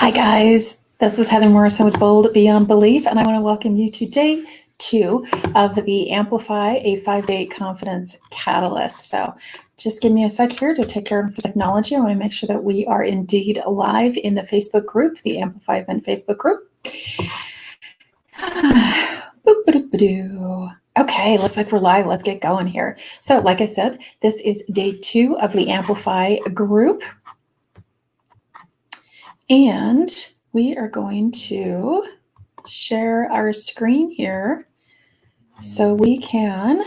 Hi guys, this is Heather Morrison with Bold Beyond Belief, and I want to welcome you to day 2 of the Amplify, a 5-day confidence catalyst. So just give me a sec here to take care of some technology. I want to make sure that we are indeed live in the Facebook group, the Amplify event Facebook group. Okay, looks like we're live. Let's get going here. So like I said, this is day 2 of the Amplify group. And we are going to share our screen here so we can,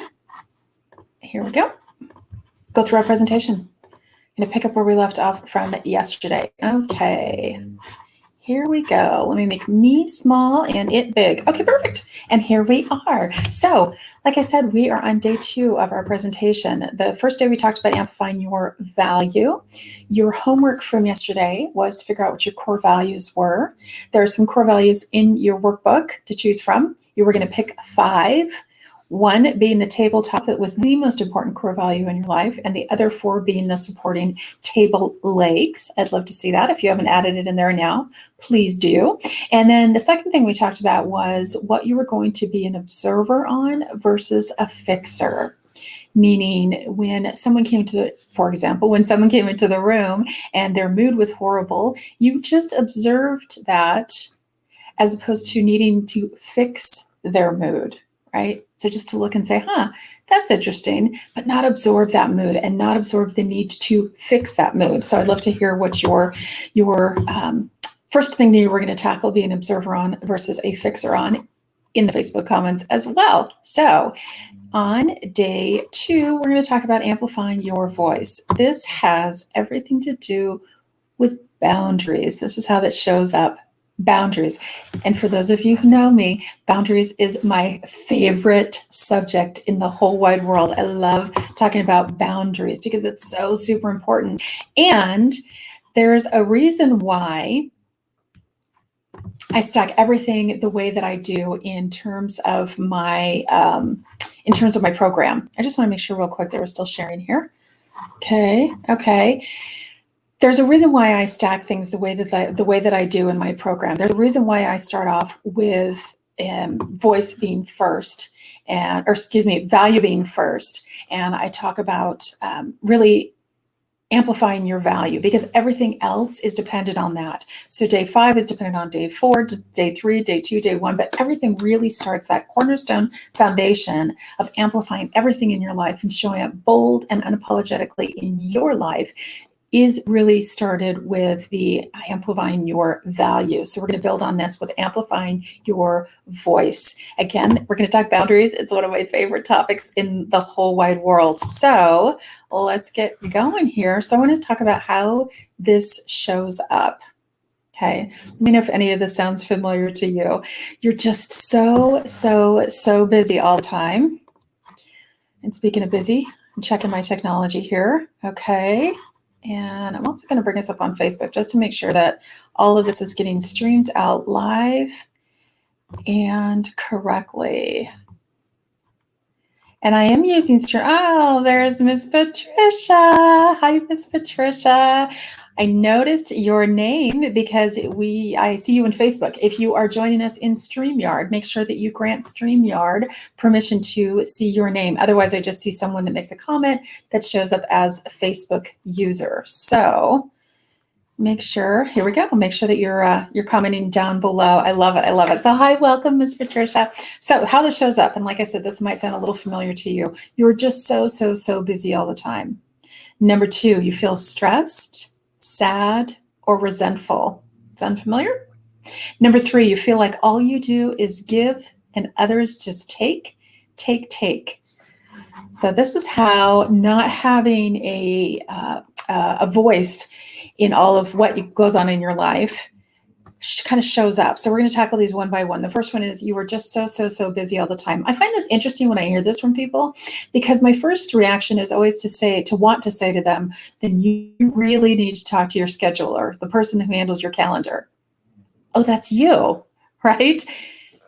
here we go through our presentation. I'm going to pick up where we left off from yesterday. Okay, here we go. Let me make me small and it big. Okay, perfect. And here we are. So, like I said, we are on day 2 of our presentation. The first day we talked about amplifying your value. Your homework from yesterday was to figure out what your core values were. There are some core values in your workbook to choose from. You were going to pick 5. 1 being the tabletop, that was the most important core value in your life, and the other 4 being the supporting table legs. I'd love to see that. If you haven't added it in there now, please do. And then the second thing we talked about was what you were going to be an observer on versus a fixer. Meaning when someone came to for example, when someone came into the room and their mood was horrible, you just observed that as opposed to needing to fix their mood. Right? So just to look and say, that's interesting, but not absorb that mood and not absorb the need to fix that mood. So I'd love to hear what your first thing that you were going to tackle, be an observer on versus a fixer on, in the Facebook comments as well. So on day 2, we're going to talk about amplifying your voice. This has everything to do with boundaries. This is how that shows up. Boundaries. And for those of you who know me, boundaries is my favorite subject in the whole wide world. I love talking about boundaries because it's so super important. And there's a reason why I stack everything the way that I do in terms of my program. I just want to make sure real quick that we're still sharing here. Okay. There's a reason why I stack things the way that I do in my program. There's a reason why I start off with voice being first, value being first, and I talk about really amplifying your value, because everything else is dependent on that. So day 5 is dependent on day 4, day 3, day 2, day 1, but everything really starts, that cornerstone foundation of amplifying everything in your life and showing up bold and unapologetically in your life is really started with the amplifying your value. So we're going to build on this with amplifying your voice. Again, we're going to talk boundaries. It's one of my favorite topics in the whole wide world. So let's get going here. So I want to talk about how this shows up. Okay, let me know if any of this sounds familiar to you. You're just so busy all the time. And speaking of busy, I'm checking my technology here. Okay. And I'm also going to bring us up on Facebook just to make sure that all of this is getting streamed out live and correctly. And I am using stream. Oh, there's Miss Patricia. Hi, Miss Patricia. I noticed your name because I see you in Facebook. If you are joining us in StreamYard, make sure that you grant StreamYard permission to see your name. Otherwise, I just see someone that makes a comment that shows up as a Facebook user. So make sure, here we go. Make sure that you're commenting down below. I love it. I love it. So hi, welcome, Miss Patricia. So how this shows up, and like I said, this might sound a little familiar to you. You're just so busy all the time. Number 2, you feel stressed, sad, or resentful. Sound familiar? Number 3, you feel like all you do is give and others just take. So this is how not having a voice in all of what goes on in your life kind of shows up. So we're going to tackle these one by one. The first one is you were just so busy all the time. I find this interesting when I hear this from people, because my first reaction is always to want to say to them, then you really need to talk to your scheduler, the person who handles your calendar. Oh, that's you, right?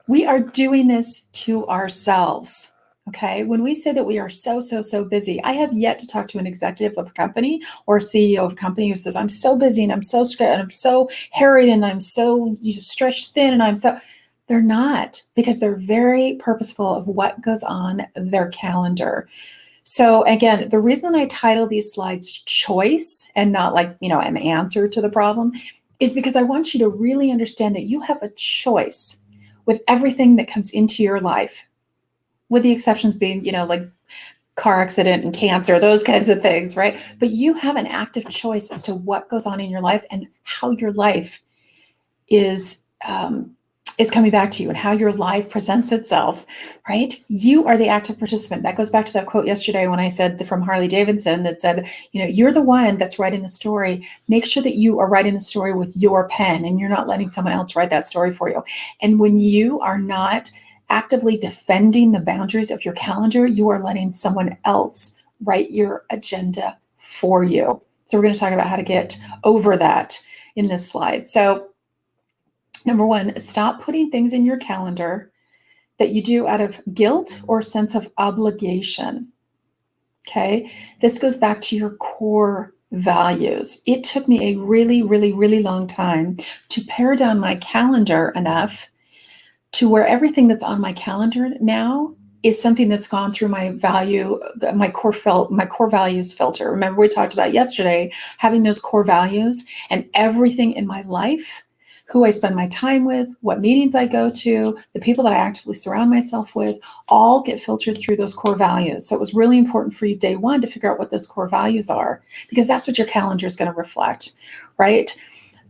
We are doing this to ourselves. Okay. When we say that we are so busy, I have yet to talk to an executive of a company or a CEO of a company who says, I'm so busy and I'm so stressed and I'm so harried and I'm so stretched thin and they're not, because they're very purposeful of what goes on their calendar. So again, the reason I title these slides choice and not like, an answer to the problem is because I want you to really understand that you have a choice with everything that comes into your life, with the exceptions being, like car accident and cancer, those kinds of things, right? But you have an active choice as to what goes on in your life and how your life is coming back to you and how your life presents itself, right? You are the active participant. That goes back to that quote yesterday when I said from Harley Davidson that said, you're the one that's writing the story. Make sure that you are writing the story with your pen and you're not letting someone else write that story for you. And when you are not actively defending the boundaries of your calendar, you are letting someone else write your agenda for you. So we're going to talk about how to get over that in this slide. So number one, stop putting things in your calendar that you do out of guilt or sense of obligation. Okay. This goes back to your core values. It took me a really long time to pare down my calendar enough to where everything that's on my calendar now is something that's gone through my core values filter. Remember, we talked about yesterday having those core values, and everything in my life, who I spend my time with, what meetings I go to, the people that I actively surround myself with, all get filtered through those core values. So it was really important for you day one to figure out what those core values are, because that's what your calendar is going to reflect, right?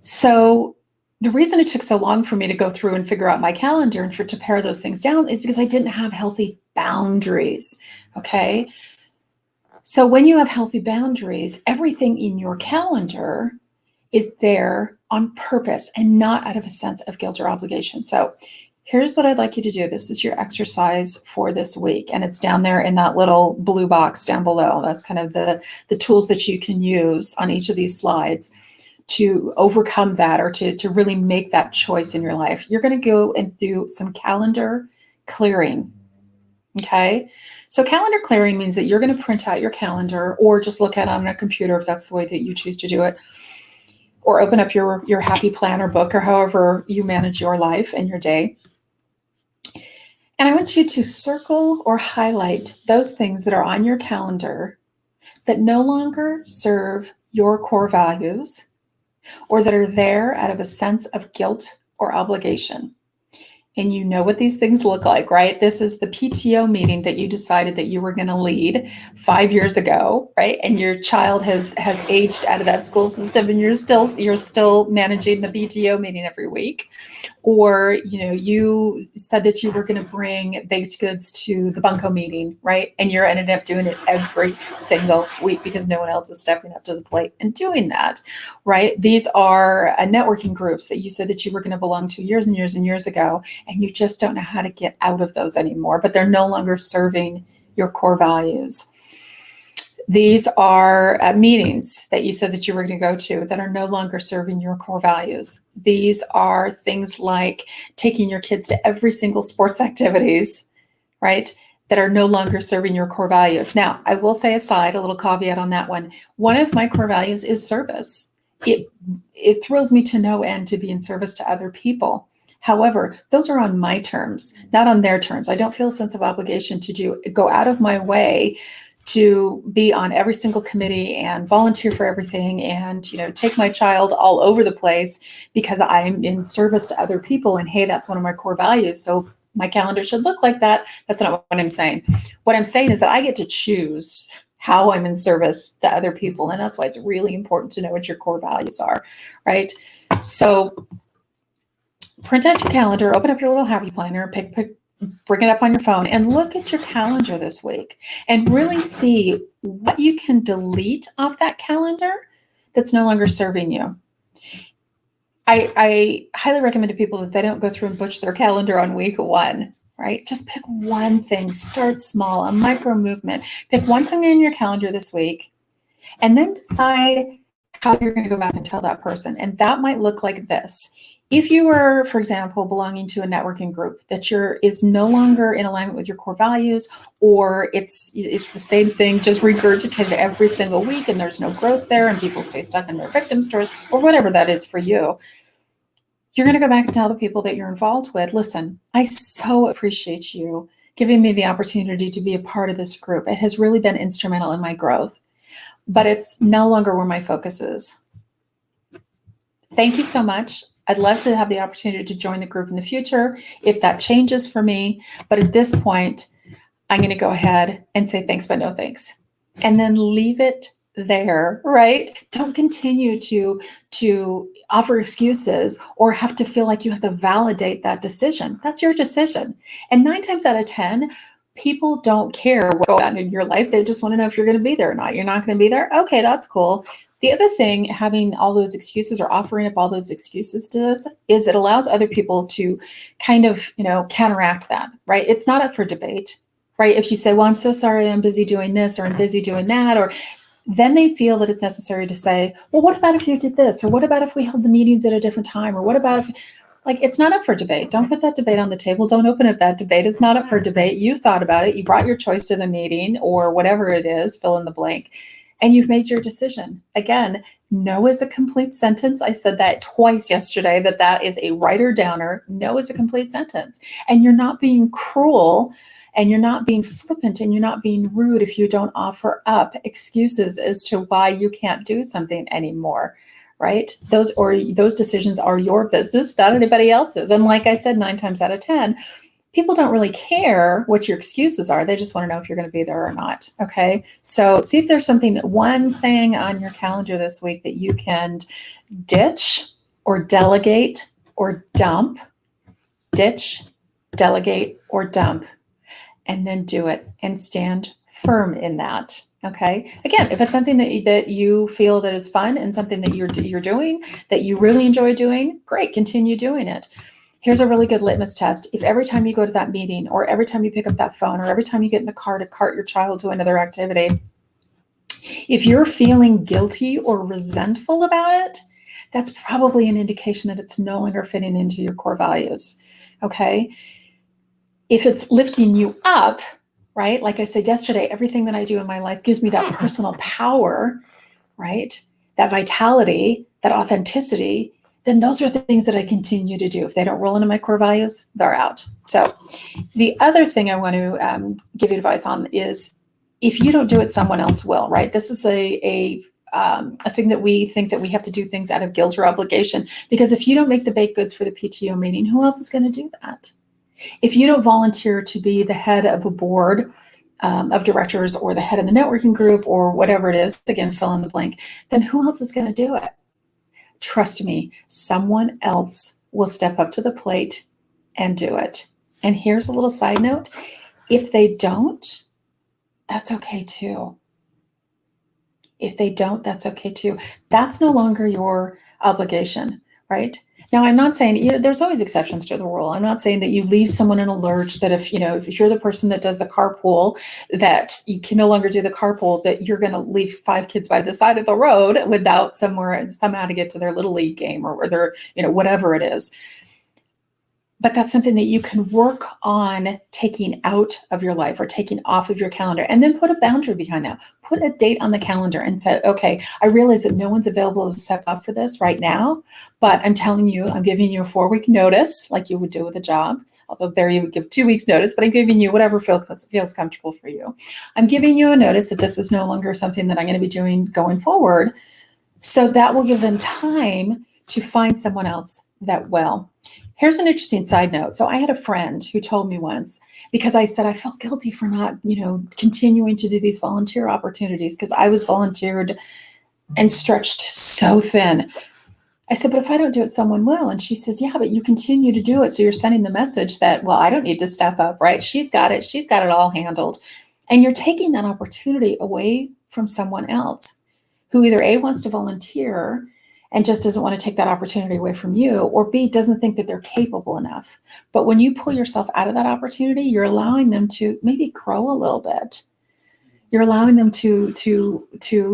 So the reason it took so long for me to go through and figure out my calendar and to pare those things down is because I didn't have healthy boundaries, okay? So when you have healthy boundaries, everything in your calendar is there on purpose and not out of a sense of guilt or obligation. So here's what I'd like you to do. This is your exercise for this week, and it's down there in that little blue box down below. That's kind of the tools that you can use on each of these slides to overcome that, or to really make that choice in your life. You're going to go and do some calendar clearing. Okay. So calendar clearing means that you're going to print out your calendar or just look at it on a computer if that's the way that you choose to do it, or open up your Happy Planner book, or however you manage your life and your day. And I want you to circle or highlight those things that are on your calendar that no longer serve your core values, or that are there out of a sense of guilt or obligation. And you know what these things look like, right? This is the PTO meeting that you decided that you were going to lead 5 years ago, right? And your child has aged out of that school system, and you're still managing the PTO meeting every week. Or, you said that you were going to bring baked goods to the bunco meeting, right? And you're ended up doing it every single week because no one else is stepping up to the plate and doing that, right? These are networking groups that you said that you were going to belong to years and years and years ago, and you just don't know how to get out of those anymore, but they're no longer serving your core values. These are meetings that you said that you were going to go to that are no longer serving your core values. These are things like taking your kids to every single sports activities, right, that are no longer serving your core values. Now, I will say aside, a little caveat on that one. One of my core values is service. It thrills me to no end to be in service to other people. However, those are on my terms, not on their terms. I don't feel a sense of obligation to go out of my way to be on every single committee and volunteer for everything and, take my child all over the place because I'm in service to other people. And hey, that's one of my core values. So my calendar should look like that. That's not what I'm saying. What I'm saying is that I get to choose how I'm in service to other people. And that's why it's really important to know what your core values are, right? So print out your calendar, open up your little Happy Planner, bring it up on your phone and look at your calendar this week and really see what you can delete off that calendar that's no longer serving you. I highly recommend to people that they don't go through and butch their calendar on week one, right? Just pick one thing, start small, a micro movement. Pick one thing in your calendar this week and then decide how you're going to go back and tell that person. And that might look like this. If you were, for example, belonging to a networking group that is no longer in alignment with your core values, or it's the same thing just regurgitated every single week and there's no growth there and people stay stuck in their victim stories, or whatever that is for you, you're going to go back and tell the people that you're involved with, listen, I so appreciate you giving me the opportunity to be a part of this group. It has really been instrumental in my growth, but it's no longer where my focus is. Thank you so much. I'd love to have the opportunity to join the group in the future if that changes for me. But at this point, I'm going to go ahead and say thanks, but no thanks. And then leave it there, right? Don't continue to offer excuses or have to feel like you have to validate that decision. That's your decision. And 9 times out of 10, people don't care what's going on in your life. They just want to know if you're going to be there or not. You're not going to be there? Okay, that's cool. The other thing, having all those excuses or offering up all those excuses does is it allows other people to kind of, counteract that, right? It's not up for debate, right? If you say, well, I'm so sorry, I'm busy doing this, or I'm busy doing that, or then they feel that it's necessary to say, well, what about if you did this? Or what about if we held the meetings at a different time? Or what about if, it's not up for debate. Don't put that debate on the table. Don't open up that debate. It's not up for debate. You thought about it. You brought your choice to the meeting or whatever it is, fill in the blank. And you've made your decision. Again, no is a complete sentence. I said that twice yesterday, that is a writer downer. No is a complete sentence. And you're not being cruel and you're not being flippant and you're not being rude if you don't offer up excuses as to why you can't do something anymore, right? Those decisions are your business, not anybody else's. And like I said, 9 times out of 10, people don't really care what your excuses are. They just want to know if you're going to be there or not. Okay. So see if there's one thing on your calendar this week that you can ditch or delegate or dump. Ditch, delegate, or dump. And then do it and stand firm in that. Okay. Again, if it's something that you feel that is fun and something that you're doing that you really enjoy doing, great, continue doing it. Here's a really good litmus test. If every time you go to that meeting or every time you pick up that phone or every time you get in the car to cart your child to another activity, if you're feeling guilty or resentful about it, that's probably an indication that it's no longer fitting into your core values. Okay. If it's lifting you up, right? Like I said yesterday, everything that I do in my life gives me that personal power, right? That vitality, that authenticity, then those are the things that I continue to do. If they don't roll into my core values, they're out. So the other thing I want to give you advice on is if you don't do it, someone else will, right? This is a thing that we think that we have to do things out of guilt or obligation, because if you don't make the baked goods for the PTO meeting, who else is going to do that? If you don't volunteer to be the head of a board of directors or the head of the networking group or whatever it is, again, fill in the blank, then who else is going to do it? Trust me, someone else will step up to the plate and do it. And here's a little side note. If they don't, that's okay too. If they don't, that's okay too. That's no longer your obligation, right? Now, I'm not saying, there's always exceptions to the rule. I'm not saying that you leave someone in a lurch, that if you're the person that does the carpool, that you can no longer do the carpool, that you're going to leave 5 kids by the side of the road without somehow to get to their little league game or their, whatever it is. But that's something that you can work on taking out of your life or taking off of your calendar, and then put a boundary behind that. Put a date on the calendar and say, okay, I realize that no one's available to step up for this right now, but I'm telling you, I'm giving you a 4-week notice like you would do with a job. Although there you would give 2 weeks notice, but I'm giving you whatever feels comfortable for you. I'm giving you a notice that this is no longer something that I'm going to be doing going forward. So that will give them time to find someone else that will. Here's an interesting side note. So I had a friend who told me once, because I said I felt guilty for not, continuing to do these volunteer opportunities because I was volunteered and stretched so thin. I said, but if I don't do it, someone will. And she says, yeah, but you continue to do it. So you're sending the message that, well, I don't need to step up, right? She's got it. She's got it all handled. And you're taking that opportunity away from someone else who either A, wants to volunteer and just doesn't want to take that opportunity away from you, or B, doesn't think that they're capable enough. But when you pull yourself out of that opportunity, you're allowing them to maybe grow a little bit. You're allowing them to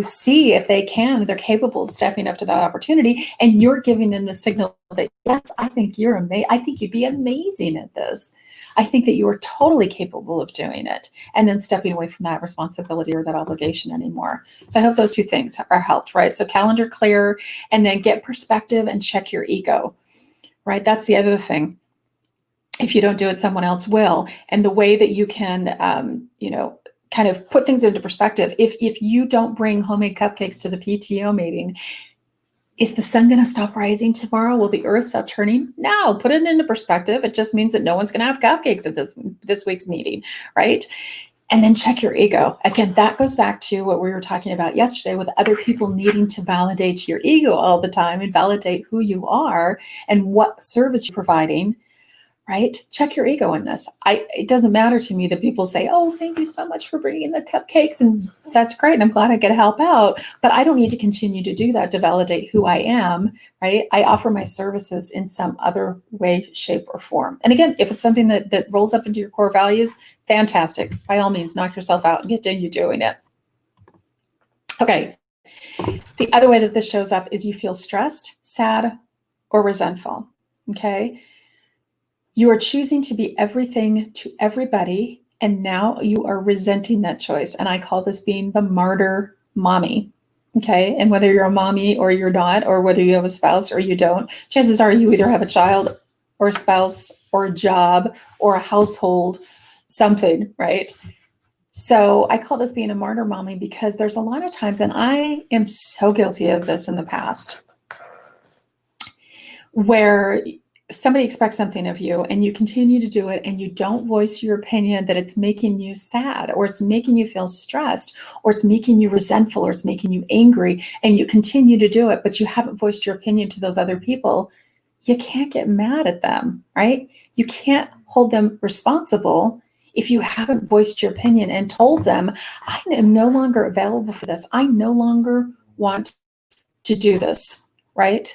see if they're capable of stepping up to that opportunity, and you're giving them the signal that, yes, I think you're amazing. I think you'd be amazing at this. I think that you are totally capable of doing it, and then stepping away from that responsibility or that obligation anymore. So I hope those two things are helped, right? So calendar clear, and then get perspective and check your ego, right? That's the other thing. If you don't do it, someone else will. And the way that you can, kind of put things into perspective. If you don't bring homemade cupcakes to the PTO meeting, is the sun going to stop rising tomorrow? Will the earth stop turning? No, put it into perspective. It just means that no one's going to have cupcakes at this week's meeting, right? And then check your ego. Again, that goes back to what we were talking about yesterday with other people needing to validate your ego all the time and validate who you are and what service you're providing. Right? Check your ego in this. It doesn't matter to me that people say, oh, thank you so much for bringing the cupcakes. And that's great. And I'm glad I get to help out. But I don't need to continue to do that to validate who I am. Right? I offer my services in some other way, shape, or form. And again, if it's something that rolls up into your core values, fantastic. By all means, knock yourself out and continue doing it. Okay. The other way that this shows up is you feel stressed, sad, or resentful. Okay. You are choosing to be everything to everybody, and now you are resenting that choice. And I call this being the martyr mommy. Okay. And whether you're a mommy or you're not, or whether you have a spouse or you don't, chances are you either have a child or a spouse or a job or a household, something, right? So I call this being a martyr mommy because there's a lot of times, and I am so guilty of this in the past, where somebody expects something of you and you continue to do it and you don't voice your opinion, that it's making you sad or it's making you feel stressed or it's making you resentful or it's making you angry, and you continue to do it, but you haven't voiced your opinion to those other people. You can't get mad at them, right? You can't hold them responsible if you haven't voiced your opinion and told them, I am no longer available for this. I no longer want to do this, right?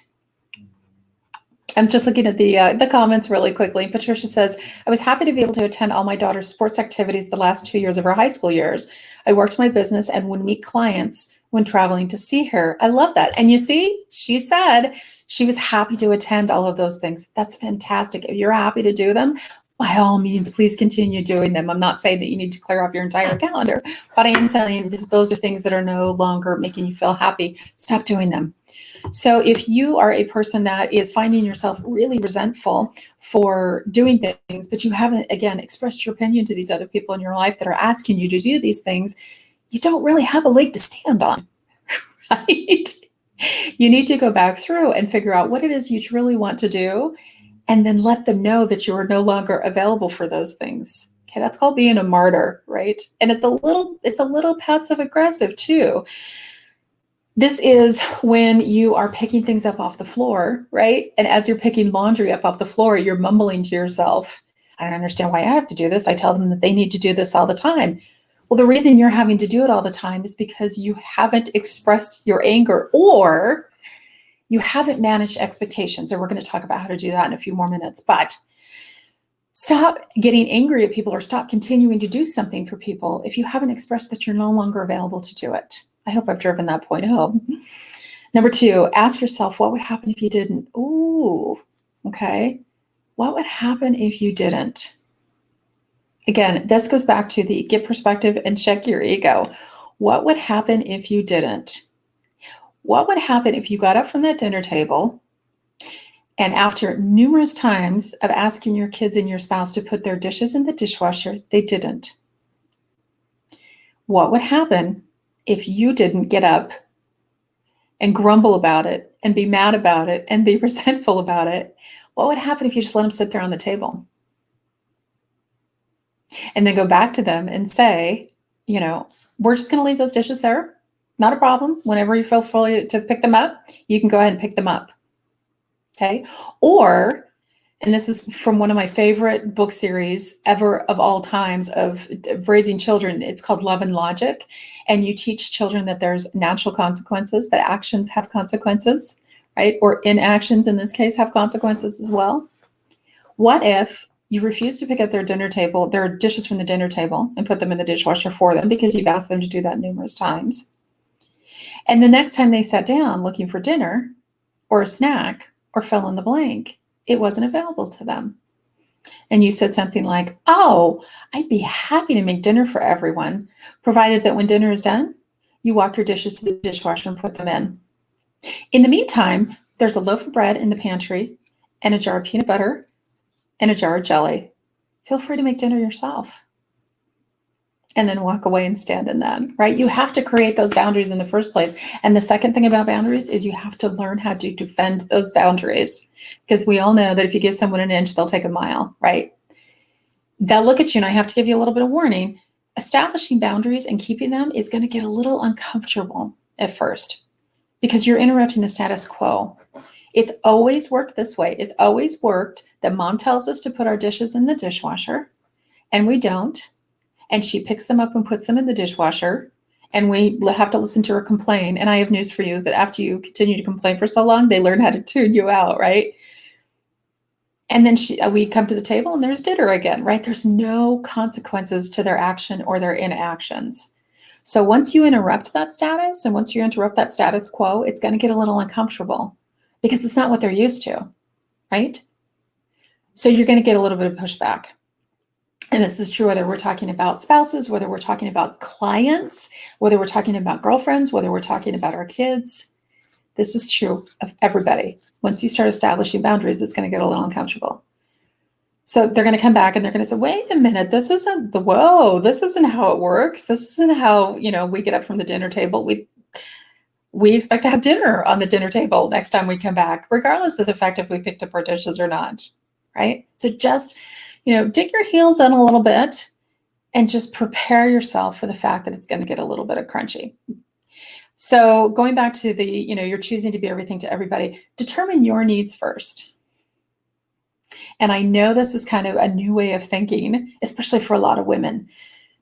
I'm just looking at the comments really quickly. Patricia says, I was happy to be able to attend all my daughter's sports activities the last 2 years of her high school years. I worked my business and would meet clients when traveling to see her. I love that. And you see, she said she was happy to attend all of those things. That's fantastic. If you're happy to do them, by all means, please continue doing them. I'm not saying that you need to clear off your entire calendar, but I am saying that if those are things that are no longer making you feel happy, stop doing them. So if you are a person that is finding yourself really resentful for doing things, but you haven't, again, expressed your opinion to these other people in your life that are asking you to do these things, you don't really have a leg to stand on, right? You need to go back through and figure out what it is you truly want to do, and then let them know that you are no longer available for those things. Okay, that's called being a martyr, right? And it's a little passive aggressive too. This is when you are picking things up off the floor, right? And as you're picking laundry up off the floor, you're mumbling to yourself, I don't understand why I have to do this. I tell them that they need to do this all the time. Well, the reason you're having to do it all the time is because you haven't expressed your anger, or you haven't managed expectations. And we're going to talk about how to do that in a few more minutes. But stop getting angry at people or stop continuing to do something for people if you haven't expressed that you're no longer available to do it. I hope I've driven that point home. Number 2, ask yourself, what would happen if you didn't? Ooh, okay. What would happen if you didn't? Again, this goes back to the get perspective and check your ego. What would happen if you didn't? What would happen if you got up from that dinner table and after numerous times of asking your kids and your spouse to put their dishes in the dishwasher, they didn't? What would happen if you didn't get up and grumble about it and be mad about it and be resentful about it? What would happen if you just let them sit there on the table? And then go back to them and say, we're just going to leave those dishes there. Not a problem. Whenever you feel fully to pick them up, you can go ahead and pick them up. Okay. Or, and this is from one of my favorite book series ever of all times of raising children. It's called Love and Logic. And you teach children that there's natural consequences, that actions have consequences, right? Or inactions in this case have consequences as well. What if You refuse to pick up their dishes from the dinner table and put them in the dishwasher for them because you've asked them to do that numerous times. And the next time they sat down looking for dinner or a snack or fill in the blank, it wasn't available to them. And you said something like, oh, I'd be happy to make dinner for everyone, provided that when dinner is done, you walk your dishes to the dishwasher and put them in. In the meantime, there's a loaf of bread in the pantry and a jar of peanut butter and a jar of jelly. Feel free to make dinner yourself. And then walk away and stand in that, right? You have to create those boundaries in the first place. And the second thing about boundaries is you have to learn how to defend those boundaries, because we all know that if you give someone an inch, they'll take a mile, right? They'll look at you, and I have to give you a little bit of warning. Establishing boundaries and keeping them is going to get a little uncomfortable at first because you're interrupting the status quo. It's always worked this way. It's always worked that mom tells us to put our dishes in the dishwasher and we don't. And she picks them up and puts them in the dishwasher, and we have to listen to her complain. And I have news for you that after you continue to complain for so long, they learn how to tune you out, right? And then we come to the table and there's dinner again, right? There's no consequences to their action or their inactions. So once you interrupt that status and once you interrupt that status quo, it's going to get a little uncomfortable because it's not what they're used to, right? So you're going to get a little bit of pushback. And this is true whether we're talking about spouses, whether we're talking about clients, whether we're talking about girlfriends, whether we're talking about our kids. This is true of everybody. Once you start establishing boundaries, it's going to get a little uncomfortable. So they're going to come back and they're going to say, wait a minute, this isn't how it works. This isn't how, we get up from the dinner table. We expect to have dinner on the dinner table next time we come back, regardless of the fact if we picked up our dishes or not, right? So just dig your heels in a little bit and just prepare yourself for the fact that it's going to get a little bit of crunchy. So going back to you're choosing to be everything to everybody, determine your needs first. And I know this is kind of a new way of thinking, especially for a lot of women,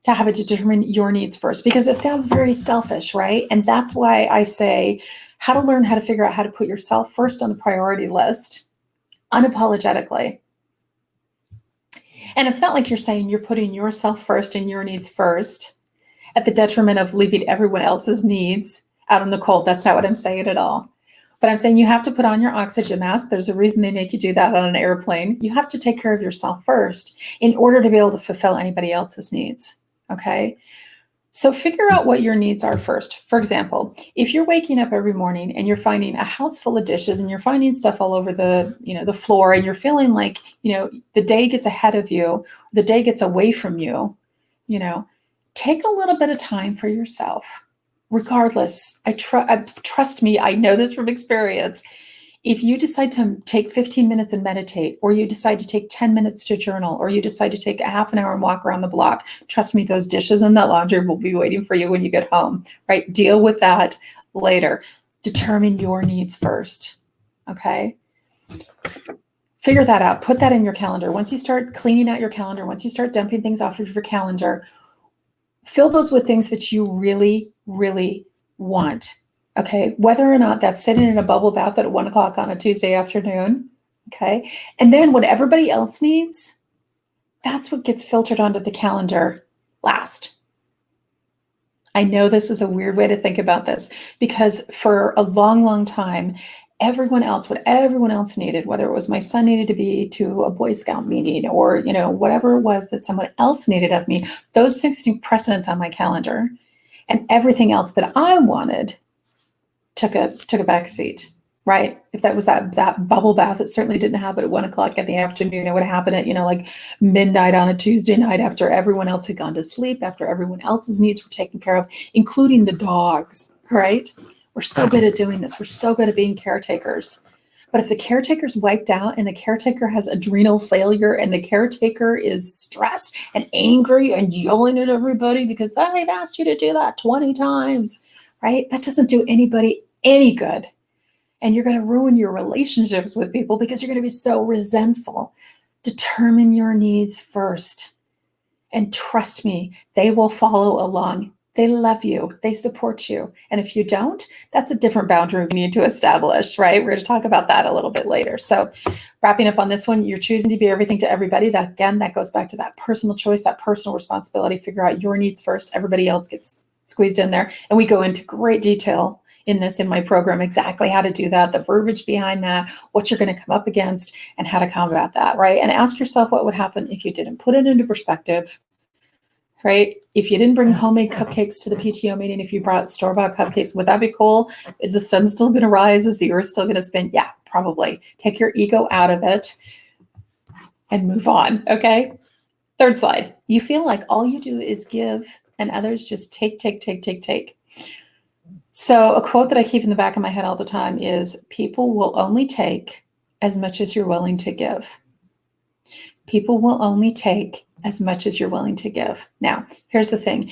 to have it determine your needs first, because it sounds very selfish, right? And that's why I say how to learn how to figure out how to put yourself first on the priority list, unapologetically. And it's not like you're saying you're putting yourself first and your needs first at the detriment of leaving everyone else's needs out in the cold. That's not what I'm saying at all. But I'm saying you have to put on your oxygen mask. There's a reason they make you do that on an airplane. You have to take care of yourself first in order to be able to fulfill anybody else's needs, okay? So figure out what your needs are first. For example, if you're waking up every morning and you're finding a house full of dishes and you're finding stuff all over the floor and you're feeling like, the day gets ahead of you, the day gets away from you, take a little bit of time for yourself. Regardless, trust me, I know this from experience. If you decide to take 15 minutes and meditate, or you decide to take 10 minutes to journal, or you decide to take a half an hour and walk around the block, trust me, those dishes and that laundry will be waiting for you when you get home, right? Deal with that later. Determine your needs first, okay? Figure that out. Put that in your calendar. Once you start cleaning out your calendar, once you start dumping things off of your calendar, fill those with things that you really, really want. Okay, whether or not that's sitting in a bubble bath at 1 o'clock on a Tuesday afternoon, okay? And then what everybody else needs, that's what gets filtered onto the calendar last. I know this is a weird way to think about this because for a long, long time, what everyone else needed, whether it was my son needed to be to a Boy Scout meeting or, whatever it was that someone else needed of me, those things took precedence on my calendar. And everything else that I wanted took a back seat, right? If that was that bubble bath, it certainly didn't happen at 1 o'clock in the afternoon. It would happen at, like midnight on a Tuesday night after everyone else had gone to sleep, after everyone else's needs were taken care of, including the dogs, right? We're so good at doing this. We're so good at being caretakers. But if the caretaker's wiped out and the caretaker has adrenal failure and the caretaker is stressed and angry and yelling at everybody because I've asked you to do that 20 times, right? That doesn't do anybody any good. And you're going to ruin your relationships with people because you're going to be so resentful. Determine your needs first. And trust me, they will follow along They love you. They support you. And if you don't, that's a different boundary we need to establish, right? We're going to talk about that a little bit later. So wrapping up on this one, you're choosing to be everything to everybody. That, again, that goes back to that personal choice, that personal responsibility. Figure out your needs first. Everybody else gets squeezed in there. And we go into great detail in my program, exactly how to do that, the verbiage behind that, what you're going to come up against, and how to combat that, right? And ask yourself what would happen if you didn't put it into perspective, right? If you didn't bring homemade cupcakes to the PTO meeting, if you brought store-bought cupcakes, would that be cool? Is the sun still going to rise? Is the earth still going to spin? Yeah, probably. Take your ego out of it and move on, okay? Third slide. You feel like all you do is give and others just take, take, take, take, take. So a quote that I keep in the back of my head all the time is, people will only take as much as you're willing to give. People will only take as much as you're willing to give. Now, here's the thing.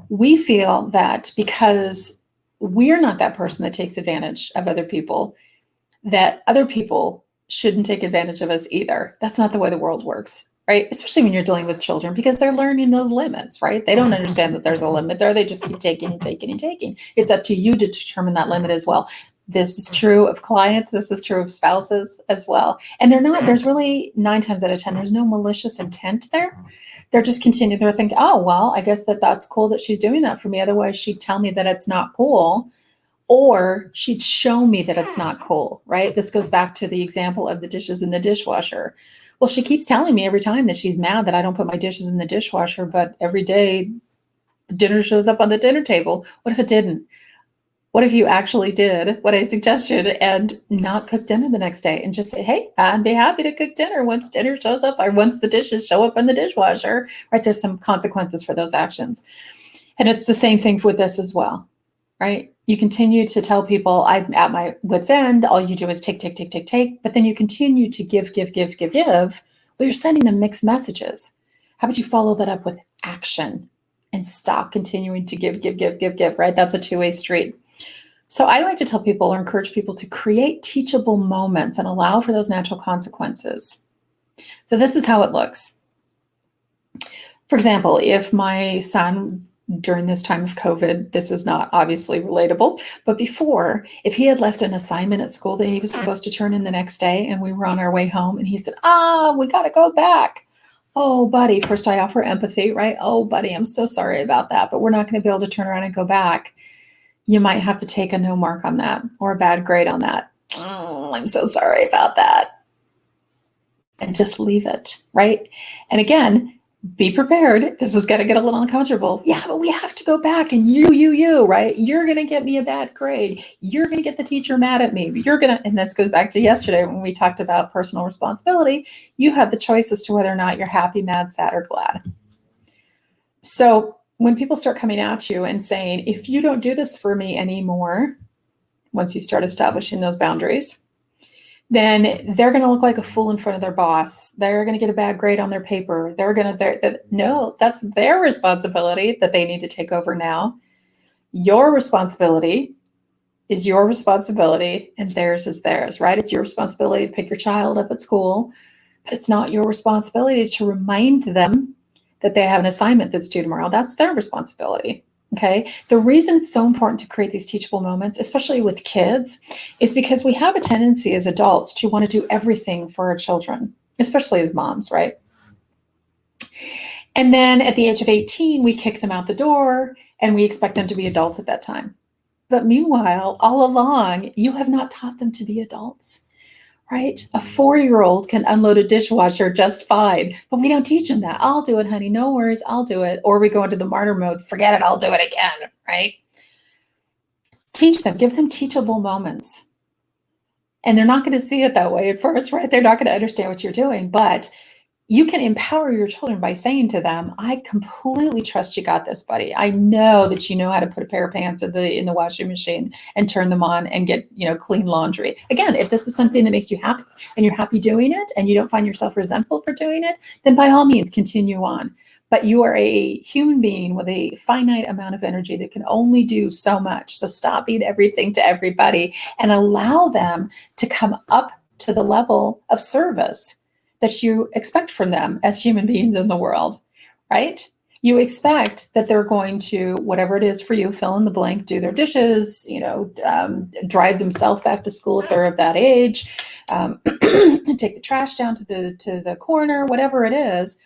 We feel that because we're not that person that takes advantage of other people, that other people shouldn't take advantage of us either. That's not the way the world works, right? Especially when you're dealing with children, because they're learning those limits, right? They don't understand that there's a limit there. They just keep taking and taking and taking. It's up to you to determine that limit as well. This is true of clients. This is true of spouses as well. And there's really 9 times out of 10, there's no malicious intent there. They're just continuing. They're thinking, oh, well, I guess that's cool that she's doing that for me. Otherwise, she'd tell me that it's not cool, or she'd show me that it's not cool, right? This goes back to the example of the dishes in the dishwasher. Well, she keeps telling me every time that she's mad that I don't put my dishes in the dishwasher, but every day the dinner shows up on the dinner table. What if it didn't? What if you actually did what I suggested and not cook dinner the next day and just say, hey, I'd be happy to cook dinner once dinner shows up, or once the dishes show up in the dishwasher, right? There's some consequences for those actions. And it's the same thing with this as well, right? You continue to tell people, I'm at my wit's end. All you do is take, take, take, take, take. But then you continue to give, give, give, give, give. Well, you're sending them mixed messages. How about you follow that up with action and stop continuing to give, give, give, give, give, right? That's a two-way street. So I like to tell people or encourage people to create teachable moments and allow for those natural consequences. So this is how it looks. For example, if my son, during this time of COVID, this is not obviously relatable, but before, if he had left an assignment at school that he was supposed to turn in the next day and we were on our way home and he said, we got to go back. Oh, buddy, first I offer empathy, right? Oh, buddy, I'm so sorry about that, but we're not going to be able to turn around and go back. You might have to take a no mark on that or a bad grade on that. I'm so sorry about that. And just leave it, right? And again, be prepared. This is going to get a little uncomfortable. Yeah, but we have to go back and you, right? You're going to get me a bad grade. You're going to get the teacher mad at me. And this goes back to yesterday when we talked about personal responsibility. You have the choice as to whether or not you're happy, mad, sad, or glad. So when people start coming at you and saying, if you don't do this for me anymore, once you start establishing those boundaries, then they're going to look like a fool in front of their boss. They're going to get a bad grade on their paper. No, that's their responsibility that they need to take over now. Your responsibility is your responsibility and theirs is theirs, right? It's your responsibility to pick your child up at school, but it's not your responsibility to remind them that they have an assignment that's due tomorrow. That's their responsibility. Okay. The reason it's so important to create these teachable moments, especially with kids, is because we have a tendency as adults to want to do everything for our children, especially as moms, right? And then at the age of 18, we kick them out the door and we expect them to be adults at that time. But meanwhile, all along, you have not taught them to be adults. Right? A 4-year-old can unload a dishwasher just fine, but we don't teach them that. I'll do it, honey. No worries. I'll do it. Or we go into the martyr mode. Forget it. I'll do it again. Right? Teach them. Give them teachable moments. And they're not going to see it that way at first, right? They're not going to understand what you're doing, but you can empower your children by saying to them, I completely trust you got this, buddy. I know that you know how to put a pair of pants in the washing machine and turn them on and get, clean laundry. Again, if this is something that makes you happy and you're happy doing it and you don't find yourself resentful for doing it, then by all means, continue on. But you are a human being with a finite amount of energy that can only do so much. So stop being everything to everybody and allow them to come up to the level of service that you expect from them as human beings in the world, right? You expect that they're going to, whatever it is for you, fill in the blank, do their dishes, drive themselves back to school if they're of that age, take the trash down to the corner, whatever it is.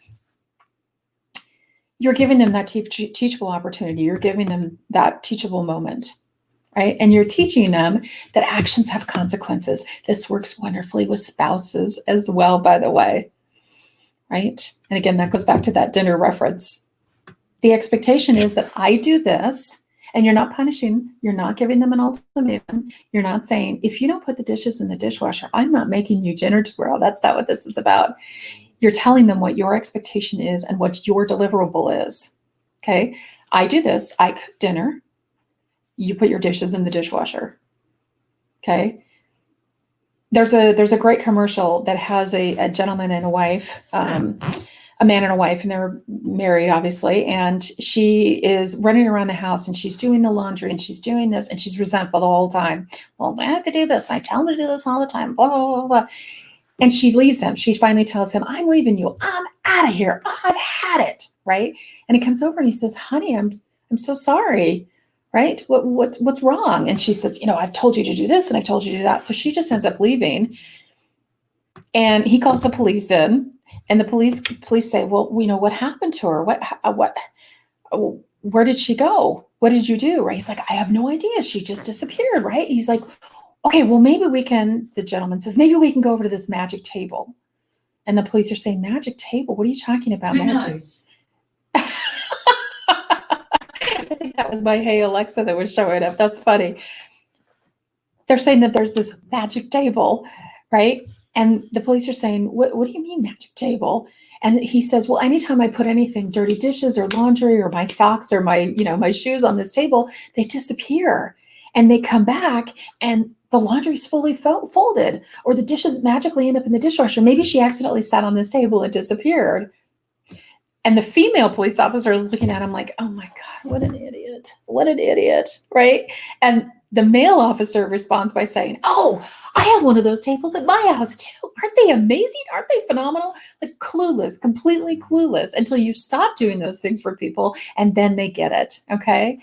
You're giving them that teachable opportunity. You're giving them that teachable moment, right? And you're teaching them that actions have consequences. This works wonderfully with spouses as well, by the way, right? And again, that goes back to that dinner reference. The expectation is that I do this, and you're not punishing, you're not giving them an ultimatum. You're not saying, if you don't put the dishes in the dishwasher, I'm not making you dinner tomorrow. That's not what this is about. You're telling them what your expectation is and what your deliverable is. Okay. I do this. I cook dinner. You put your dishes in the dishwasher. Okay. There's a great commercial that has a gentleman and a wife, a man and a wife, and they're married, obviously. And she is running around the house and she's doing the laundry and she's doing this and she's resentful the whole time. Well, I have to do this. I tell him to do this all the time. Blah, blah, blah, blah. And she leaves him. She finally tells him, I'm leaving you. I'm out of here. I've had it. Right. And he comes over and he says, honey, I'm so sorry. Right. What's wrong? And she says, I've told you to do this and I've told you to do that. So she just ends up leaving. And he calls the police in, and the police say, well, what happened to her? Where did she go? What did you do? Right. He's like, I have no idea. She just disappeared. Right. He's like, okay, well, the gentleman says, maybe we can go over to this magic table. And the police are saying, magic table? What are you talking about? Who magic? knows? I think that was my Hey Alexa that was showing up. That's funny. They're saying that there's this magic table, right? And the police are saying, what do you mean magic table? And he says, well, anytime I put anything, dirty dishes or laundry or my socks or my shoes on this table, they disappear and they come back and the laundry's fully folded, or the dishes magically end up in the dishwasher. Maybe she accidentally sat on this table and disappeared. And the female police officer is looking at him like, oh my God, what an idiot, right? And the male officer responds by saying, oh, I have one of those tables at my house too. Aren't they amazing? Aren't they phenomenal? Like clueless, completely clueless, until you stop doing those things for people and then they get it, okay?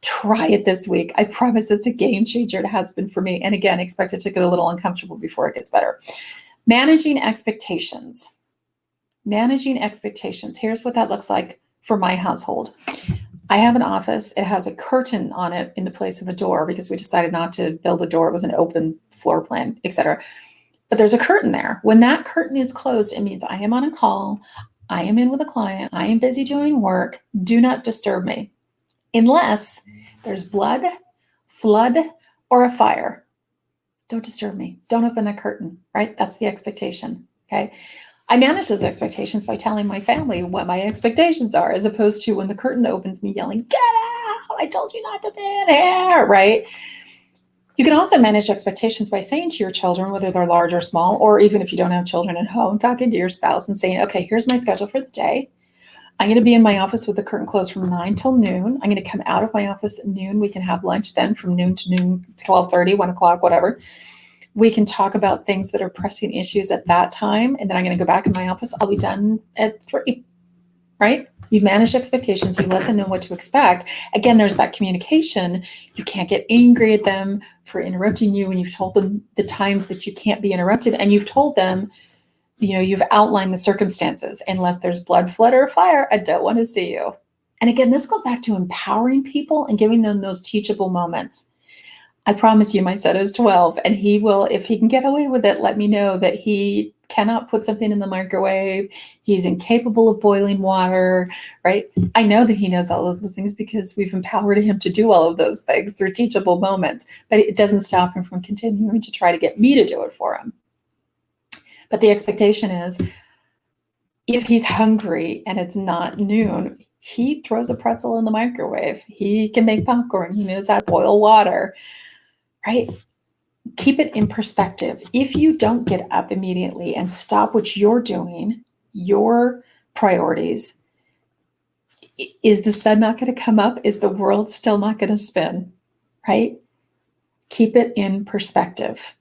Try it this week. I promise it's a game changer. It has been for me. And again, expect it to get a little uncomfortable before it gets better. Managing expectations. Here's what that looks like for my household. I have an office. It has a curtain on it in the place of a door because we decided not to build a door. It was an open floor plan, etc. But there's a curtain there. When that curtain is closed, it means I am on a call. I am in with a client. I am busy doing work. Do not disturb me. Unless there's blood, flood, or a fire. Don't disturb me. Don't open that curtain, right? That's the expectation, okay? I manage those expectations by telling my family what my expectations are, as opposed to when the curtain opens, me yelling, get out, I told you not to be in here, right? You can also manage expectations by saying to your children, whether they're large or small, or even if you don't have children at home, talking to your spouse and saying, okay, here's my schedule for the day. I'm going to be in my office with the curtain closed from 9 till noon. I'm going to come out of my office at noon. We can have lunch then from noon to noon, 12:30, 1 o'clock, whatever. We can talk about things that are pressing issues at that time. And then I'm going to go back in my office. I'll be done at 3, right? You've managed expectations. You let them know what to expect. Again, there's that communication. You can't get angry at them for interrupting you when you've told them the times that you can't be interrupted. And you've told them, you've outlined the circumstances. Unless there's blood, flood, or fire, I don't want to see you. And again, this goes back to empowering people and giving them those teachable moments. I promise you, my son is 12, and he will, if he can get away with it, let me know that he cannot put something in the microwave. He's incapable of boiling water, right? I know that he knows all of those things because we've empowered him to do all of those things through teachable moments, but it doesn't stop him from continuing to try to get me to do it for him. But the expectation is, if he's hungry and it's not noon, he throws a pretzel in the microwave. He can make popcorn. He knows how to boil water, right? Keep it in perspective. If you don't get up immediately and stop what you're doing, your priorities, is the sun not going to come up? Is the world still not going to spin, right? Keep it in perspective.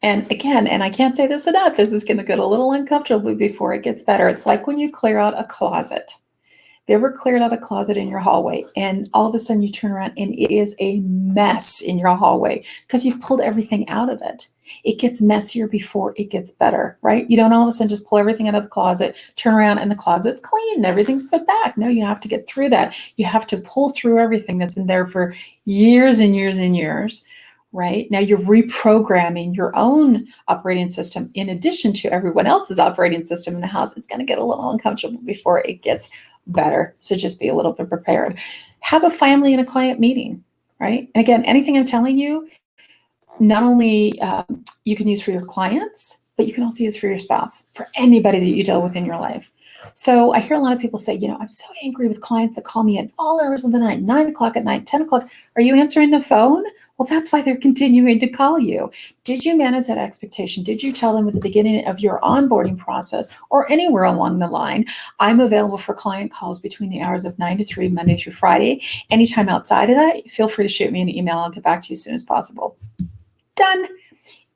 And again, and I can't say this enough, this is going to get a little uncomfortable before it gets better. It's like when you clear out a closet. you ever cleared out a closet in your hallway and all of a sudden you turn around and it is a mess in your hallway because you've pulled everything out of it? It gets messier before it gets better, right? You don't all of a sudden just pull everything out of the closet, turn around and the closet's clean and everything's put back. No, you have to get through that. You have to pull through everything that's been there for years and years and years, right? Now you're reprogramming your own operating system in addition to everyone else's operating system in the house. It's going to get a little uncomfortable before it gets better. So just be a little bit prepared. Have a family and a client meeting, right? And again, anything I'm telling you, not only you can use for your clients, but you can also use for your spouse, for anybody that you deal with in your life. So I hear a lot of people say, I'm so angry with clients that call me at all hours of the night, 9 o'clock at night, 10 o'clock. Are you answering the phone? Well, that's why they're continuing to call you. Did you manage that expectation? Did you tell them at the beginning of your onboarding process or anywhere along the line, I'm available for client calls between the hours of 9 to 3, Monday through Friday. Anytime outside of that, feel free to shoot me an email. I'll get back to you as soon as possible. Done.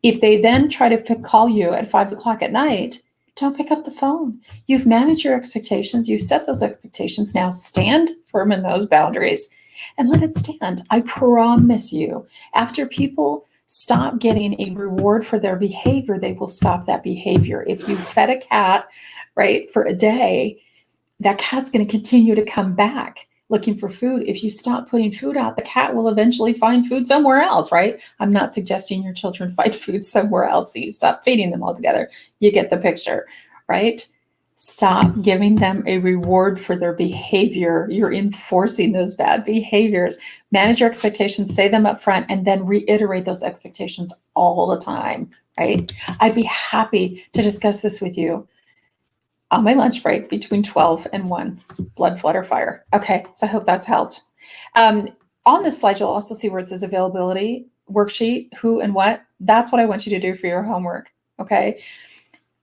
If they then try to call you at 5 o'clock at night, don't pick up the phone. You've managed your expectations. You've set those expectations. Now stand firm in those boundaries and let it stand. I promise you, after people stop getting a reward for their behavior, they will stop that behavior. If you fed a cat, right, for a day, that cat's going to continue to come back looking for food. If you stop putting food out, the cat will eventually find food somewhere else, right? I'm not suggesting your children find food somewhere else, that you stop feeding them altogether. You get the picture, right? Stop giving them a reward for their behavior. You're enforcing those bad behaviors. Manage your expectations, say them up front, and then reiterate those expectations all the time, right? I'd be happy to discuss this with you on my lunch break between 12 and 1, blood, flood, or fire. Okay, so I hope that's helped. On this slide, you'll also see where it says availability, worksheet, who and what. That's what I want you to do for your homework, okay?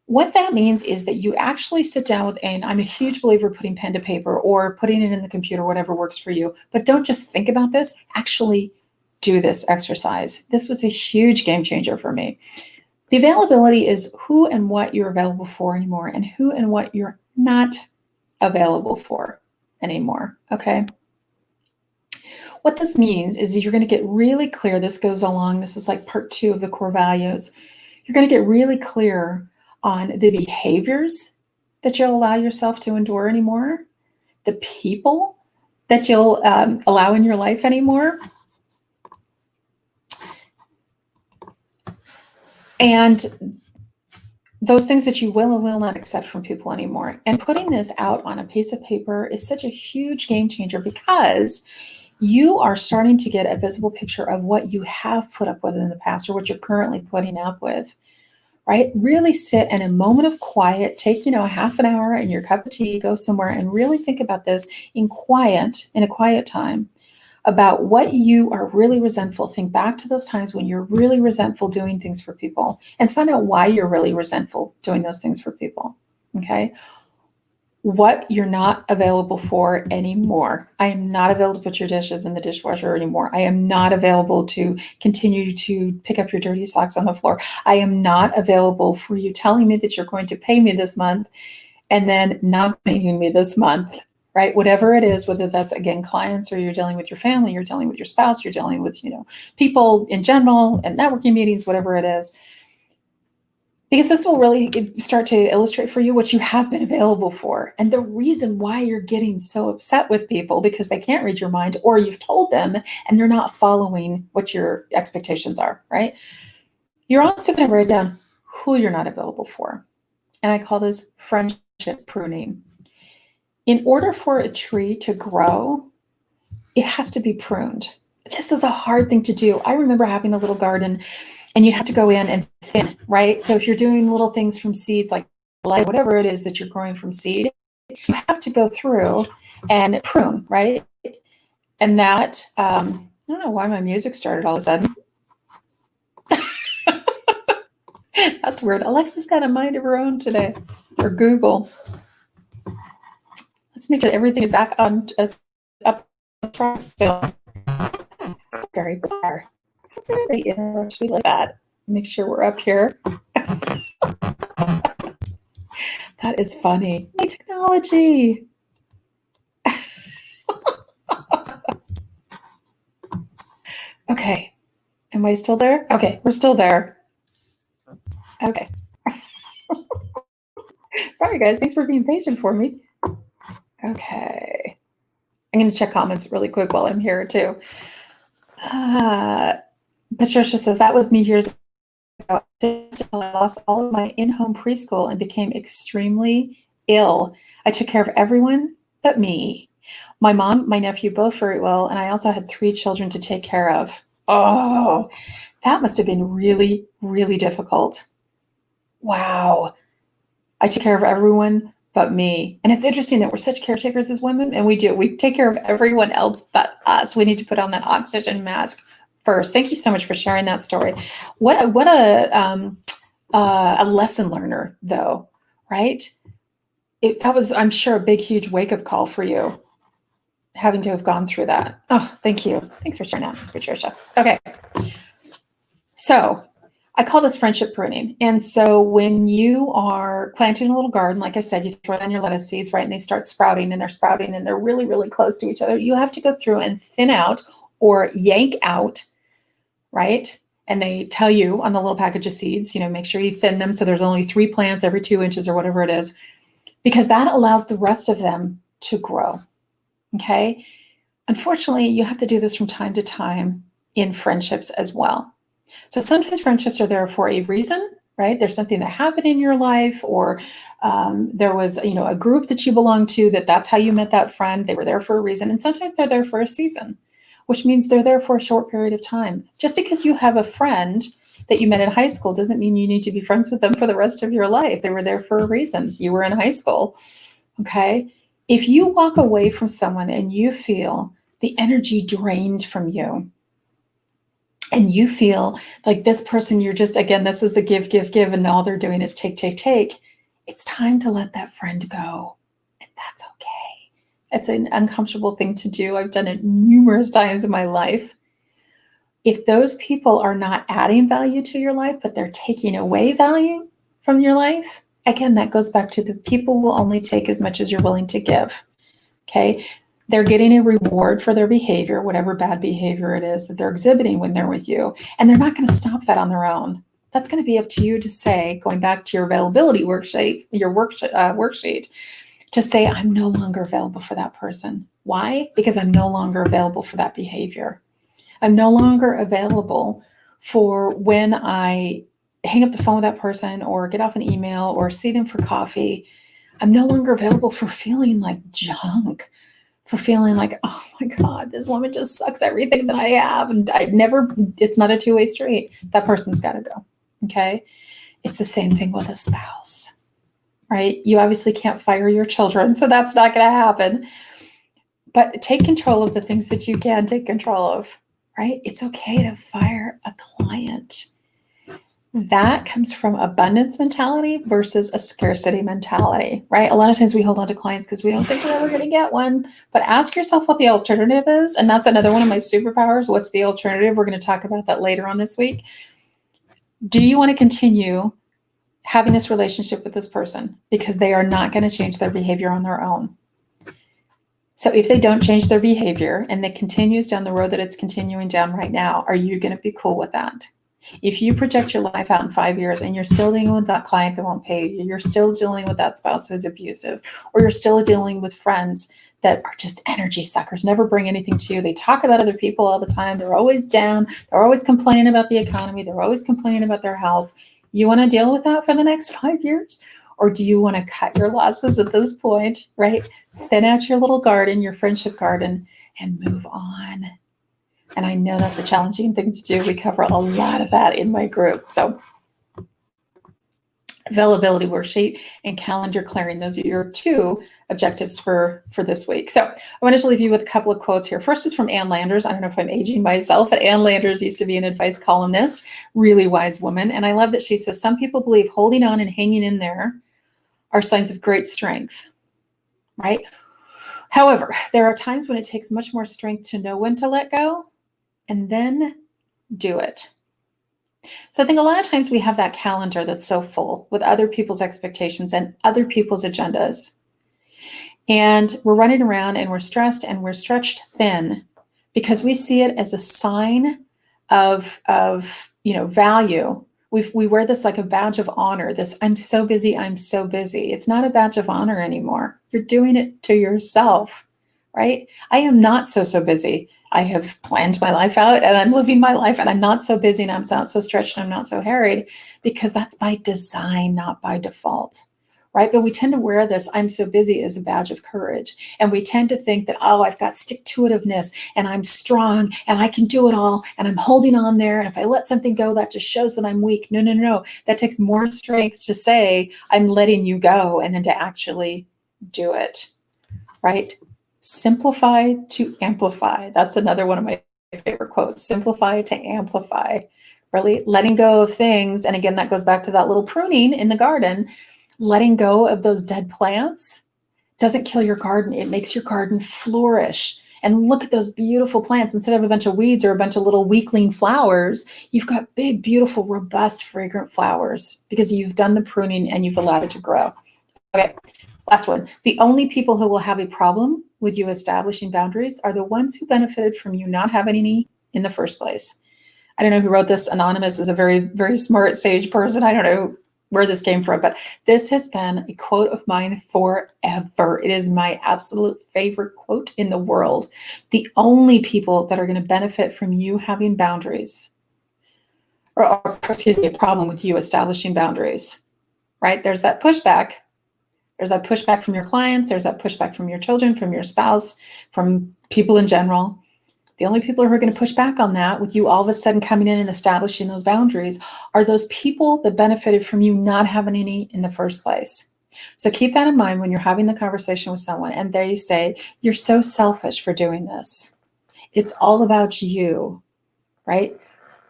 What that means is that you actually sit down with, and I'm a huge believer putting pen to paper or putting it in the computer, whatever works for you, but don't just think about this, actually do this exercise. This was a huge game changer for me. The availability is who and what you're available for anymore and who and what you're not available for anymore, okay? What this means is that you're going to get really clear. This goes along, this is like part 2 of the core values. You're going to get really clear on the behaviors that you'll allow yourself to endure anymore, the people that you'll allow in your life anymore, and those things that you will and will not accept from people anymore. And putting this out on a piece of paper is such a huge game changer because you are starting to get a visible picture of what you have put up with in the past or what you're currently putting up with, right? Really sit in a moment of quiet, take, a half an hour and your cup of tea, go somewhere and really think about this in a quiet time, about what you are really resentful. Think back to those times when you're really resentful doing things for people and find out why you're really resentful doing those things for people, okay? What you're not available for anymore. I am not available to put your dishes in the dishwasher anymore. I am not available to continue to pick up your dirty socks on the floor. I am not available for you telling me that you're going to pay me this month and then not paying me this month. Right? Whatever it is, whether that's, again, clients or you're dealing with your family, you're dealing with your spouse, you're dealing with, people in general and networking meetings, whatever it is, because this will really start to illustrate for you what you have been available for and the reason why you're getting so upset with people because they can't read your mind or you've told them and they're not following what your expectations are, right? You're also going to write down who you're not available for. And I call this friendship pruning. In order for a tree to grow, it has to be pruned. This is a hard thing to do. I remember having a little garden and you have to go in and thin, right? So if you're doing little things from seeds, like whatever it is that you're growing from seed, you have to go through and prune, right? And that, I don't know why my music started all of a sudden. That's weird. Alexa's got a mind of her own today, or Google. Let's make sure everything is back on as up track still. Very bizarre. They interrupt me like that. Make sure we're up here. That is funny. My technology. Okay. Am I still there? Okay, we're still there. Okay. Sorry, guys. Thanks for being patient for me. Okay. I'm going to check comments really quick while I'm here, too. Patricia says, that was me years ago. I lost all of my in-home preschool and became extremely ill. I took care of everyone but me. My mom, my nephew, both very well, and I also had 3 children to take care of. Oh, that must have been really, really difficult. Wow. I took care of everyone but me. And it's interesting that we're such caretakers as women, and we do. We take care of everyone else but us. We need to put on that oxygen mask first. Thank you so much for sharing that story. What a lesson learner, though, right? That was, I'm sure, a big, huge wake up call for you, having to have gone through that. Oh, thank you. Thanks for sharing that, Ms. Patricia. Okay. So I call this friendship pruning. And so when you are planting a little garden, like I said, you throw down your lettuce seeds, right? And they start sprouting and they're really, really close to each other. You have to go through and thin out or yank out, right? And they tell you on the little package of seeds, make sure you thin them so there's only 3 plants every 2 inches or whatever it is, because that allows the rest of them to grow. Okay. Unfortunately, you have to do this from time to time in friendships as well. So sometimes friendships are there for a reason, right? There's something that happened in your life, or there was, a group that you belong to, that's how you met that friend. They were there for a reason. And sometimes they're there for a season, which means they're there for a short period of time. Just because you have a friend that you met in high school doesn't mean you need to be friends with them for the rest of your life. They were there for a reason. You were in high school, okay? If you walk away from someone and you feel the energy drained from you, and you feel like this person, you're just, again, this is the give, give, give, and all they're doing is take, take, take, it's time to let that friend go. And that's okay. It's an uncomfortable thing to do. I've done it numerous times in my life. If those people are not adding value to your life, but they're taking away value from your life, again, that goes back to the people will only take as much as you're willing to give. Okay. They're getting a reward for their behavior, whatever bad behavior it is that they're exhibiting when they're with you. And they're not going to stop that on their own. That's going to be up to you to say, going back to your availability worksheet, worksheet, to say, I'm no longer available for that person. Why? Because I'm no longer available for that behavior. I'm no longer available for when I hang up the phone with that person or get off an email or see them for coffee. I'm no longer available for feeling like junk, for feeling like, oh my God, this woman just sucks everything that I have. And it's not a 2-way street. That person's got to go. Okay. It's the same thing with a spouse, right? You obviously can't fire your children, so that's not going to happen. But take control of the things that you can take control of, right? It's okay to fire a client. That comes from abundance mentality versus a scarcity mentality, right? A lot of times we hold on to clients because we don't think we're ever going to get one, but ask yourself what the alternative is. And that's another one of my superpowers. What's the alternative? We're going to talk about that later on this week. Do you want to continue having this relationship with this person? Because they are not going to change their behavior on their own. So if they don't change their behavior and it continues down the road that it's continuing down right now, are you going to be cool with that? If you project your life out in 5 years and you're still dealing with that client that won't pay you, you're still dealing with that spouse who's abusive, or you're still dealing with friends that are just energy suckers, never bring anything to you. They talk about other people all the time. They're always down. They're always complaining about the economy. They're always complaining about their health. You want to deal with that for the next 5 years? Or do you want to cut your losses at this point, right? Thin out your little garden, your friendship garden, and move on. And I know that's a challenging thing to do. We cover a lot of that in my group. So availability worksheet and calendar clearing, those are your 2 objectives for this week. So I wanted to leave you with a couple of quotes here. First is from Ann Landers. I don't know if I'm aging myself, but Ann Landers used to be an advice columnist, really wise woman. And I love that she says, some people believe holding on and hanging in there are signs of great strength, right? However, there are times when it takes much more strength to know when to let go and then do it. So I think a lot of times we have that calendar that's so full with other people's expectations and other people's agendas. And we're running around and we're stressed and we're stretched thin because we see it as a sign value. We wear this like a badge of honor. This, I'm so busy, I'm so busy. It's not a badge of honor anymore. You're doing it to yourself, right? I am not so busy. I have planned my life out and I'm living my life, and I'm not so busy and I'm not so stretched and I'm not so harried, because that's by design, not by default. Right? But we tend to wear this I'm so busy as a badge of courage. And we tend to think that, oh, I've got stick-to-itiveness and I'm strong and I can do it all and I'm holding on there. And if I let something go, that just shows that I'm weak. No, no, no. That takes more strength to say I'm letting you go and then to actually do it. Right? Simplify to amplify. That's another one of my favorite quotes. Simplify to amplify. Really letting go of things. And again, that goes back to that little pruning in the garden. Letting go of those dead plants doesn't kill your garden. It makes your garden flourish. And look at those beautiful plants. Instead of a bunch of weeds or a bunch of little weakling flowers, you've got big, beautiful, robust, fragrant flowers because you've done the pruning and you've allowed it to grow. Okay, last one. The only people who will have a problem with you establishing boundaries are the ones who benefited from you not having any in the first place. I don't know who wrote this. Anonymous is a very, very smart, sage person. I don't know where this came from, but this has been a quote of mine forever. It is my absolute favorite quote in the world. The only people that are going to benefit from you having boundaries, or excuse me, a problem with you establishing boundaries, right? There's that pushback. There's that pushback from your clients. There's that pushback from your children, from your spouse, from people in general. The only people who are going to push back on that with you all of a sudden coming in and establishing those boundaries are those people that benefited from you not having any in the first place. So keep that in mind when you're having the conversation with someone and they say, you're so selfish for doing this. It's all about you, right?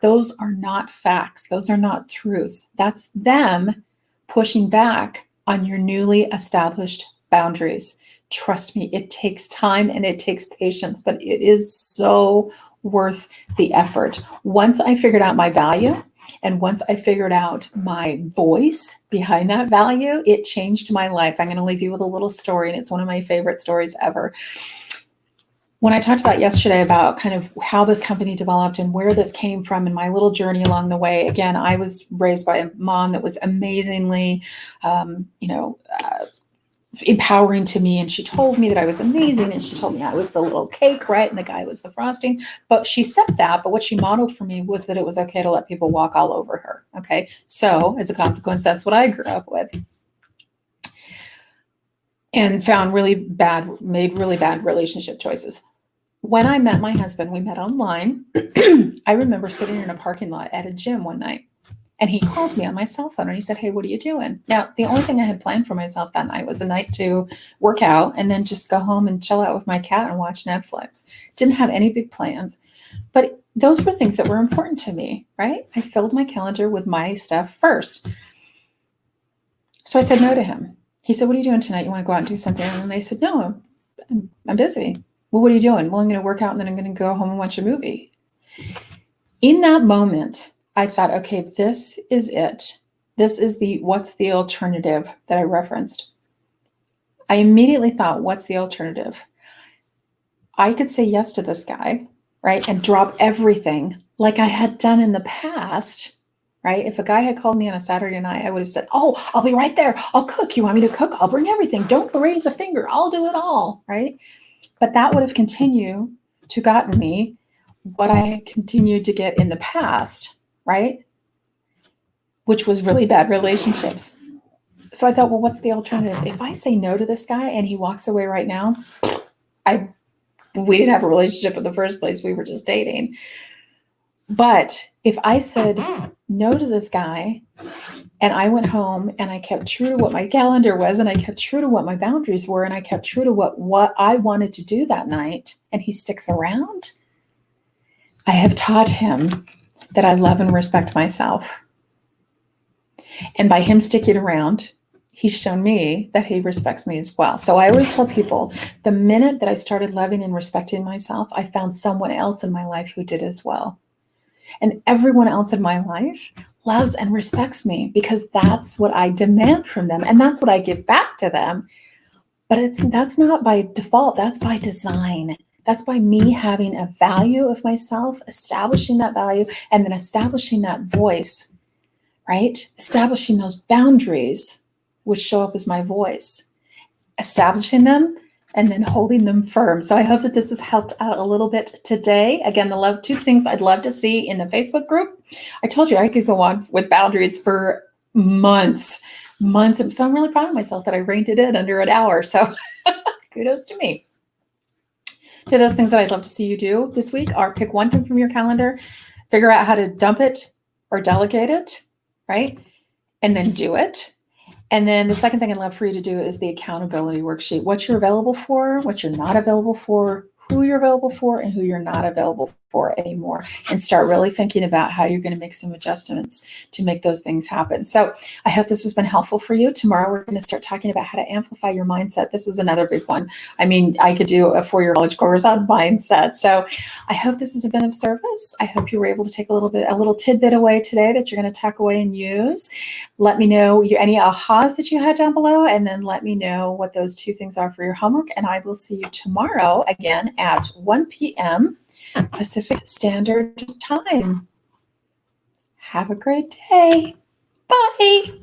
Those are not facts. Those are not truths. That's them pushing back on your newly established boundaries. Trust me, it takes time and it takes patience, but it is so worth the effort. Once I figured out my value and once I figured out my voice behind that value, it changed my life. I'm going to leave you with a little story, and it's one of my favorite stories ever. When I talked about yesterday about kind of how this company developed and where this came from and my little journey along the way, again, I was raised by a mom that was amazingly, empowering to me. And she told me that I was amazing. And she told me I was the little cake, right? And the guy was the frosting. But she said that, but what she modeled for me was that it was okay to let people walk all over her. Okay. So as a consequence, that's what I grew up with. And made really bad relationship choices. When I met my husband, we met online. I remember sitting in a parking lot at a gym one night. And he called me on my cell phone and he said, hey, what are you doing? Now, the only thing I had planned for myself that night was a night to work out and then just go home and chill out with my cat and watch Netflix. Didn't have any big plans. But those were things that were important to me, right? I filled my calendar with my stuff first. So I said no to him. He said, what are you doing tonight? You want to go out and do something? And I said, no, I'm busy. Well, what are you doing? Well, I'm going to work out and then I'm going to go home and watch a movie. In that moment, I thought, okay, this is it. This is what's the alternative that I referenced. I immediately thought, what's the alternative? I could say yes to this guy, right? And drop everything like I had done in the past, right? If a guy had called me on a Saturday night, I would have said, oh, I'll be right there. I'll cook. You want me to cook? I'll bring everything. Don't raise a finger. I'll do it all, right? But that would have continued to gotten me what I had continued to get in the past, right? Which was really bad relationships. So I thought, well, what's the alternative? If I say no to this guy and he walks away right now, we didn't have a relationship in the first place. We were just dating. But if I said no to this guy and I went home and I kept true to what my calendar was and I kept true to what my boundaries were and I kept true to what I wanted to do that night and he sticks around, I have taught him that I love and respect myself. And by him sticking around, he's shown me that he respects me as well. So I always tell people, the minute that I started loving and respecting myself, I found someone else in my life who did as well. And everyone else in my life loves and respects me because that's what I demand from them. And that's what I give back to them. But that's not by default. That's by design. That's by me having a value of myself, establishing that value, and then establishing that voice, right? Establishing those boundaries, which show up as my voice, establishing them, and then holding them firm. So I hope that this has helped out a little bit today. Again, the two things I'd love to see in the Facebook group. I told you I could go on with boundaries for months. So I'm really proud of myself that I reined it in under an hour. So kudos to me. Two of those things that I'd love to see you do this week are pick one thing from your calendar, figure out how to dump it or delegate it, right? And then do it. And then the second thing I'd love for you to do is the accountability worksheet. What you're available for, what you're not available for, who you're available for, and who you're not available for anymore. And start really thinking about how you're going to make some adjustments to make those things happen. So I hope this has been helpful for you. Tomorrow, we're going to start talking about how to amplify your mindset. This is another big one. I mean, I could do a 4-year college course on mindset. So I hope this has been of service. I hope you were able to take a little tidbit away today that you're going to tuck away and use. Let me know any ahas that you had down below, and then let me know what those two things are for your homework. And I will see you tomorrow again at 1 p.m. Pacific Standard Time. Have a great day. Bye.